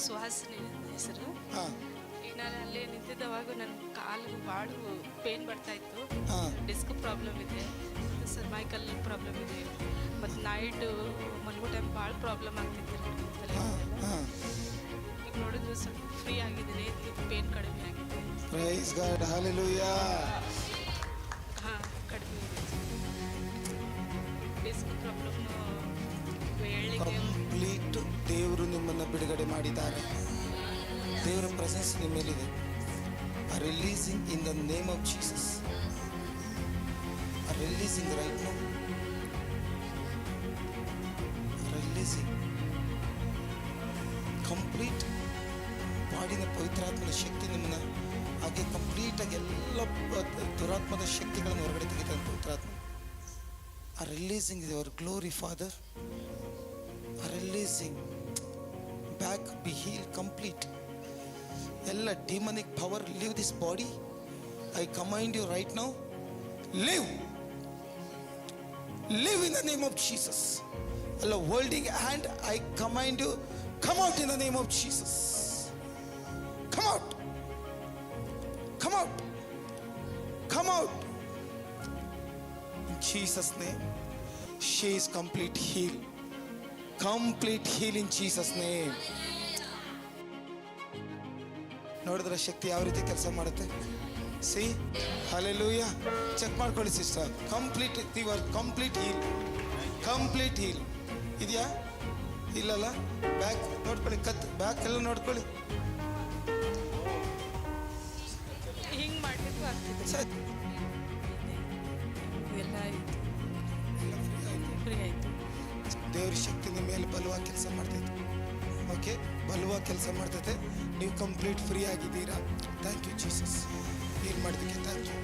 ಸುಹಾಸಿನಿ ನನ್ನ ಹೆಸರು. ಹಾಂ ಈಗ ನಾನು ಅಲ್ಲೇ ನಿಂತಿದ್ದವಾಗ ನನ್ನ ಕಾಲು ಭಾಳ ಪೇನ್ ಬರ್ತಾ ಇತ್ತು. ಹಾಂ ಡಿಸ್ಕ್ ಪ್ರಾಬ್ಲಮ್ ಇದೆ, ಮತ್ತು ಸರ್ವೈಕಲ್ ಪ್ರಾಬ್ಲಮ್ ಇದೆ, ಮತ್ತು ನೈಟು ಮಲಗೋ ಟೈಮ್ ಭಾಳ ಪ್ರಾಬ್ಲಮ್ ಆಗ್ತಿತ್ತು ರೀ ತಲೆ ಹಾಂ ನೋವೆಲ್ಲ. ಹಾಂ ಈಗ ನೋಡಿದ್ರೆ ಸ್ವಲ್ಪ ಫ್ರೀ ಆಗಿದ್ದೀನಿ, ಪೇನ್ ಕಡಿಮೆ ಆಗಿದೆ. Praise God hallelujah. ಹಾಂ, ಕಡಿಮೆ ಇದೆ. ಡಿಸ್ಕ್ ಪ್ರಾಬ್ಲಮ್ ಹೇಳಲಿಕ್ಕೆ ಕಂಪ್ಲೀಟ್ ದೇವರು ನಿಮ್ಮನ್ನು ಬಿಡುಗಡೆ ಮಾಡಿದ್ದಾರೆ. ದೇವರ ಪ್ರೆಸೆನ್ಸ್ ನಿಮ್ಮ ಮೇಲಿದೆ. Releasing in the name of Jesus. Releasing right now. Releasing complete ಬಾಡಿನ ಪವಿತ್ರಾತ್ಮನ ಶಕ್ತಿ ನಿಮ್ಮನ್ನ ಹಾಗೆ ಕಂಪ್ಲೀಟಾಗಿ ಎಲ್ಲ ದುರಾತ್ಮದ ಶಕ್ತಿಗಳನ್ನು ಹೊರಗಡೆ ತೆಗಿತಾನೆ ಪವಿತ್ರಾತ್ಮ. Releasing is your glory, Father. Releasing back, be healed complete. All demonic power leave this body. I command you right now, live in the name of Jesus. All holding hand, I command you, come out in the name of Jesus. Come out, come out, come out. In Jesus' name, she is complete healed. Complete heal in Jesus' name. ನೋಡಿದ್ರೆ ಶಕ್ತಿ ಯಾವ ರೀತಿ ಕೆಲಸ ಮಾಡುತ್ತೆ. See hallelujah. Check ಮಾಡ್ಕೊಳ್ಳಿ sister. Complete your complete heal. Complete heal ಇದೆಯಾ? ಇಲ್ಲಲ್ಲ. Back ನೋಡ್ಕೊಳ್ಳಿ, ಕತ್ ಬ್ಯಾಕ್ ಎಲ್ಲ ನೋಡ್ಕೊಳ್ಳಿ. ಹಿಂಗೆ ಮಾಡಲಿಕ್ಕೂ ಆಗ್ತಿದೆ. ಸರಿ, ಎಲ್ಲ ಆಯಿತು, ಫ್ರೀ ಆಯಿತು. ದೇವ್ರ ಶಕ್ತಿ ನಿಮ್ಮ ಮೇಲೆ ಬಲವಾಗಿ ಕೆಲಸ ಮಾಡ್ತೈತೆ. ಓಕೆ, ಬಲವಾಗಿ ಕೆಲಸ ಮಾಡ್ತೈತೆ. ನೀವು ಕಂಪ್ಲೀಟ್ ಫ್ರೀ ಆಗಿದ್ದೀರಾ. Thank you Jesus. ಹೀಲ್ ಮಾಡಿದ್ದಕ್ಕೆ ಥ್ಯಾಂಕ್ ಯು.